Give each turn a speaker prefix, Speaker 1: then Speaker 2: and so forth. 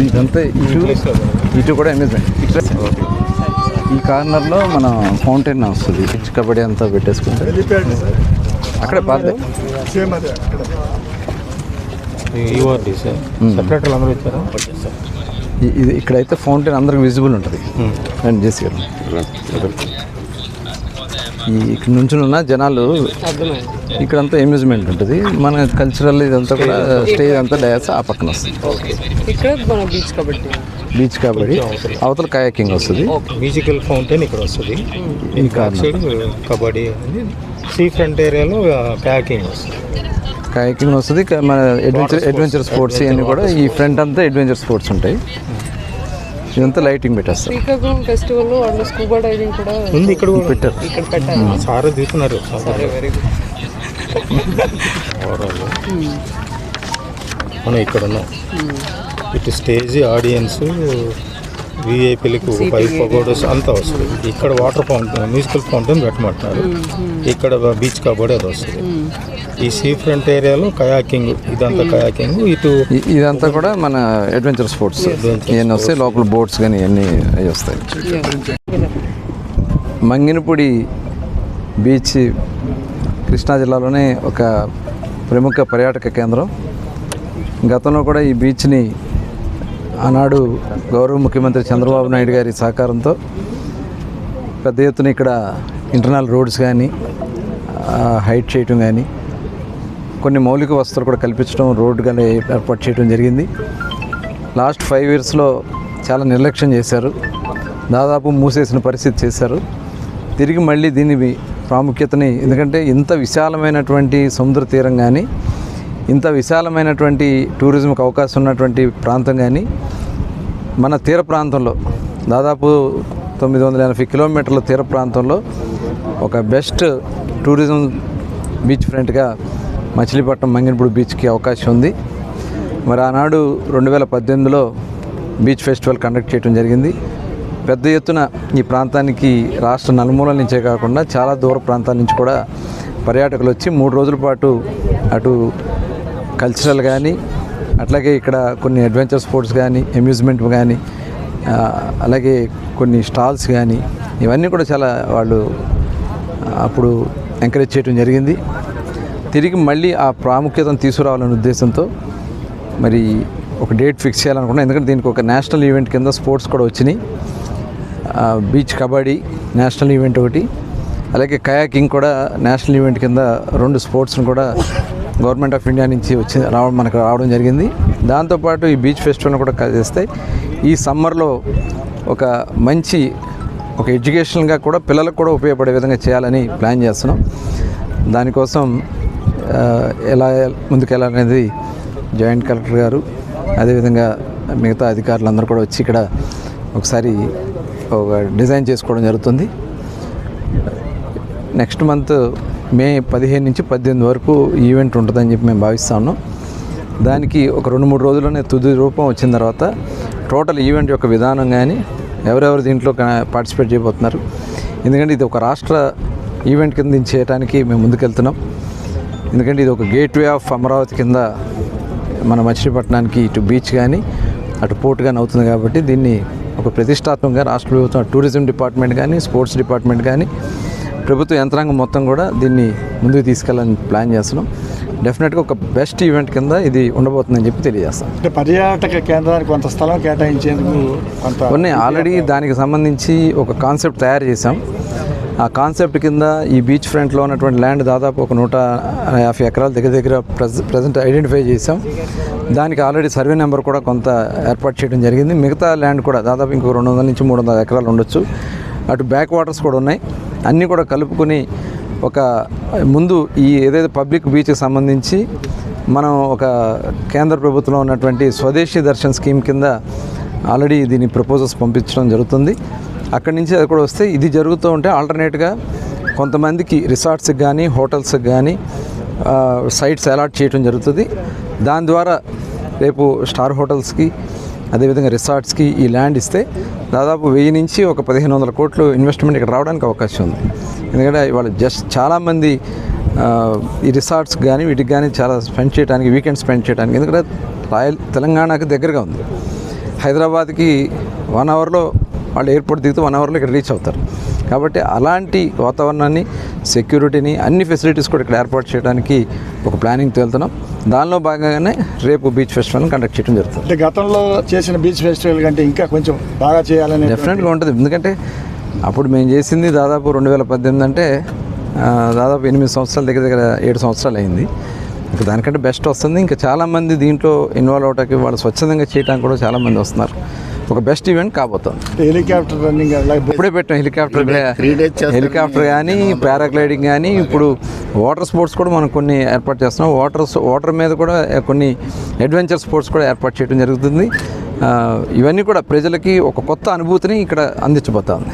Speaker 1: ఇదంతా ఇటు కూడా అమ్యూజ్మెంట్. ఈ కార్నర్లో మన ఫౌంటైన్ వస్తుంది, పిచ్ కబడ్డీ అంతా పెట్టేసుకుంటే అక్కడే పాత ఇది ఇక్కడైతే ఫౌంటైన్ అందరికి విజిబుల్ ఉంటుంది. అండ్ చేసి ఇక్కడ నుంచి ఉన్న జనాలు ఇక్కడంతా అమ్యూజ్మెంట్ ఉంటుంది. మన కల్చరల్ ఇదంతా కూడా స్టేజ్ అంతా డయాస్ ఆ పక్కన వస్తుంది. బీచ్ కబడ్డీ అవతల కయాకింగ్ వస్తుంది.
Speaker 2: మ్యూజికల్ ఫౌంటైన్ ఇక్కడ వస్తుంది. ఈ సైడ్ కబడ్డీ సీ ఫ్రంట్ ఏరియాలో కయాకింగ్
Speaker 1: వస్తుంది. మన అడ్వెంచర్ స్పోర్ట్స్ ఇవన్నీ కూడా ఈ ఫ్రంట్ అంతా అడ్వెంచర్ స్పోర్ట్స్ ఉంటాయి. ఇదంతా లైటింగ్ పెట్టేస్తారు.
Speaker 3: Srikakulam festival and scuba diving కూడా
Speaker 2: ఉంది. ఇక్కడ
Speaker 1: పెట్టారు.
Speaker 2: సార్ తీస్తున్నారు. మనం ఇక్కడ ఉన్నాం. ఇటు స్టేజ్, ఆడియన్స్, విఐపీలకు 5 పగోడస్ అంతా వస్తుంది. ఇక్కడ వాటర్ ఫౌంటైన్, మ్యూజికల్ ఫౌంటైన్ పెట్టమంటున్నారు. ఇక్కడ బీచ్ కబడ్డీ అది వస్తుంది. ఈ సీ ఫ్రంట్ ఏరియాలో కయాకింగ్, ఇదంతా కయాకింగ్.
Speaker 1: ఇదంతా కూడా మన అడ్వెంచర్ స్పోర్ట్స్ ఇవన్నీ వస్తాయి. లోపల బోట్స్ కానీ ఇవన్నీ అవి వస్తాయి. మంగినపూడి బీచ్ కృష్ణా జిల్లాలోనే ఒక ప్రముఖ పర్యాటక కేంద్రం. గతంలో కూడా ఈ బీచ్ని ఆనాడు గౌరవ ముఖ్యమంత్రి చంద్రబాబు నాయుడు గారి సహకారంతో పెద్ద ఎత్తున ఇక్కడ ఇంటర్నల్ రోడ్స్ కానీ హైట్ చేయటం కానీ కొన్ని మౌలిక వసతులు కూడా కల్పించడం, రోడ్డు కానీ ఏర్పాటు చేయడం జరిగింది. లాస్ట్ 5 yearsలో చాలా నిర్లక్ష్యం చేశారు. దాదాపు మూసేసిన పరిస్థితి చేశారు. తిరిగి మళ్ళీ దీని ప్రాముఖ్యతని, ఎందుకంటే ఇంత విశాలమైనటువంటి సముద్ర తీరం కానీ, ఇంత విశాలమైనటువంటి టూరిజంకి అవకాశం ఉన్నటువంటి ప్రాంతం కానీ మన తీర ప్రాంతంలో దాదాపు 980 kilometers తీర ప్రాంతంలో ఒక బెస్ట్ టూరిజం బీచ్ ఫ్రంట్గా మచిలీపట్నం మంగినపూడి బీచ్కి అవకాశం ఉంది. మరి ఆనాడు 2018లో బీచ్ ఫెస్టివల్ కండక్ట్ చేయడం జరిగింది. పెద్ద ఎత్తున ఈ ప్రాంతానికి రాష్ట్ర నలుమూలల నుంచే కాకుండా చాలా దూర ప్రాంతాల నుంచి కూడా పర్యాటకులు వచ్చి 3 రోజుల పాటు అటు కల్చరల్ కానీ, అట్లాగే ఇక్కడ కొన్ని అడ్వెంచర్ స్పోర్ట్స్ కానీ, అమ్యూజ్మెంట్ కానీ, అలాగే కొన్ని స్టాల్స్ కానీ ఇవన్నీ కూడా చాలా వాళ్ళు అప్పుడు ఎంకరేజ్ చేయడం జరిగింది. తిరిగి మళ్ళీ ఆ ప్రాముఖ్యతను తీసుకురావాలనే ఉద్దేశంతో మరి ఒక డేట్ ఫిక్స్ చేయాలనుకున్నాం. ఎందుకంటే దీనికి ఒక నేషనల్ ఈవెంట్ కింద స్పోర్ట్స్ కూడా వచ్చినాయి. బీచ్ కబడ్డీ నేషనల్ ఈవెంట్ ఒకటి, అలాగే కయాకింగ్ కూడా నేషనల్ ఈవెంట్ కింద 2 స్పోర్ట్స్ని కూడా గవర్నమెంట్ ఆఫ్ ఇండియా నుంచి మనకు రావడం జరిగింది. దాంతోపాటు ఈ బీచ్ ఫెస్టివల్ని కూడా చేస్తే ఈ సమ్మర్లో ఒక మంచి ఒక ఎడ్యుకేషన్గా కూడా పిల్లలకు కూడా ఉపయోగపడే విధంగా చేయాలని ప్లాన్ చేస్తున్నాం. దానికోసం ఎలా ముందుకెళ్ళాలనేది జాయింట్ కలెక్టర్ గారు, అదేవిధంగా మిగతా అధికారులందరూ కూడా వచ్చి ఇక్కడ ఒకసారి ఒక డిజైన్ చేసుకోవడం జరుగుతుంది. నెక్స్ట్ మంత్ మే 15 నుంచి 18 వరకు ఈవెంట్ ఉంటుందని చెప్పి మేము భావిస్తూ ఉన్నాం. దానికి ఒక 2-3 రోజుల్లోనే తుది రూపం వచ్చిన తర్వాత టోటల్ ఈవెంట్ యొక్క విధానం కానీ, ఎవరెవరు దీంట్లో పార్టిసిపేట్ చేయబోతున్నారు, ఎందుకంటే ఇది ఒక రాష్ట్ర ఈవెంట్ కింద చేయడానికి మేము ముందుకెళ్తున్నాం. ఎందుకంటే ఇది ఒక గేట్వే ఆఫ్ అమరావతి కింద మన మచిలీపట్నానికి ఇటు బీచ్ కానీ అటు పోర్ట్ కానీ అవుతుంది. కాబట్టి దీన్ని ఒక ప్రతిష్టాత్మకంగా రాష్ట్ర ప్రభుత్వం టూరిజం డిపార్ట్మెంట్ కానీ, స్పోర్ట్స్ డిపార్ట్మెంట్ కానీ, ప్రభుత్వ యంత్రాంగం మొత్తం కూడా దీన్ని ముందుకు తీసుకెళ్ళాలని ప్లాన్ చేస్తున్నాం. డెఫినెట్గా ఒక బెస్ట్ ఈవెంట్ కింద ఇది ఉండబోతుందని చెప్పి తెలియజేస్తాం.
Speaker 4: అంటే పర్యాటక కేంద్రానికి కొంత స్థలం కేటాయించేందుకు
Speaker 1: కొన్ని ఆల్రెడీ దానికి సంబంధించి ఒక కాన్సెప్ట్ తయారు చేసాం. ఆ కాన్సెప్ట్ కింద ఈ బీచ్ ఫ్రంట్లో ఉన్నటువంటి ల్యాండ్ దాదాపు ఒక 150 ఎకరాల దగ్గర ప్రజెంట్ ఐడెంటిఫై చేసాం. దానికి ఆల్రెడీ సర్వే నెంబర్ కూడా కొంత ఏర్పాటు చేయడం జరిగింది. మిగతా ల్యాండ్ కూడా దాదాపు ఇంకో 200 నుంచి 300 ఎకరాలు ఉండొచ్చు. అటు బ్యాక్ వాటర్స్ కూడా ఉన్నాయి. అన్నీ కూడా కలుపుకొని ఒక ముందు ఈ ఏదైతే పబ్లిక్ బీచ్కి సంబంధించి మనం ఒక కేంద్ర ప్రభుత్వంలో ఉన్నటువంటి స్వదేశీ దర్శన్ స్కీమ్ కింద ఆల్రెడీ దీని ప్రపోజల్స్ పంపించడం జరుగుతుంది. అక్కడి నుంచి అది కూడా వస్తే ఇది జరుగుతూ ఉంటే ఆల్టర్నేట్గా కొంతమందికి రిసార్ట్స్కి కానీ హోటల్స్కి కానీ సైట్స్ అలాట్ చేయడం జరుగుతుంది. దాని ద్వారా రేపు స్టార్ హోటల్స్కి అదేవిధంగా రిసార్ట్స్కి ఈ ల్యాండ్ ఇస్తే దాదాపు 1000 నుంచి ఒక 1500 కోట్లు ఇన్వెస్ట్మెంట్ ఇక్కడ రావడానికి అవకాశం ఉంది. ఎందుకంటే వాళ్ళు జస్ట్ చాలామంది ఈ రిసార్ట్స్కి కానీ వీటికి కానీ చాలా స్పెండ్ చేయడానికి, వీకెండ్ స్పెండ్ చేయడానికి, ఎందుకంటే తెలంగాణకి దగ్గరగా ఉంది. హైదరాబాద్కి 1 అవర్లో వాళ్ళు ఎయిర్పోర్ట్ దిగితే 1 అవర్లో ఇక్కడ రీచ్ అవుతారు. కాబట్టి అలాంటి వాతావరణాన్ని, సెక్యూరిటీని, అన్ని ఫెసిలిటీస్ కూడా ఇక్కడ ఏర్పాటు చేయడానికి ఒక ప్లానింగ్తో వెళ్తున్నాం. దానిలో భాగంగానే రేపు బీచ్ ఫెస్టివల్ని కండక్ట్ చేయడం జరుగుతుంది.
Speaker 4: అంటే గతంలో చేసిన బీచ్ ఫెస్టివల్ కంటే ఇంకా కొంచెం బాగా చేయాలని
Speaker 1: డెఫినెట్గా ఉంటుంది. ఎందుకంటే అప్పుడు మేము చేసింది దాదాపు 2018 అంటే దాదాపు 8 సంవత్సరాల దగ్గర 7 సంవత్సరాలు అయింది. ఇంకా దానికంటే బెస్ట్ వస్తుంది. ఇంకా చాలామంది దీంట్లో ఇన్వాల్వ్ అవడానికి, వాళ్ళు స్వచ్ఛందంగా చేయడానికి కూడా చాలామంది వస్తున్నారు. ఒక బెస్ట్ ఈవెంట్ కాబోతుంది.
Speaker 4: హెలికాప్టర్ రన్నింగ్
Speaker 1: ఇప్పుడే పెట్టాం హెలికాప్టర్ కానీ, పారాగ్లైడింగ్ కానీ, ఇప్పుడు వాటర్ స్పోర్ట్స్ కూడా మనం కొన్ని ఏర్పాటు చేస్తున్నాం. వాటర్ మీద కూడా కొన్ని అడ్వెంచర్ స్పోర్ట్స్ కూడా ఏర్పాటు చేయడం జరుగుతుంది. ఇవన్నీ కూడా ప్రజలకి ఒక కొత్త అనుభూతిని ఇక్కడ అందించబోతా ఉంది.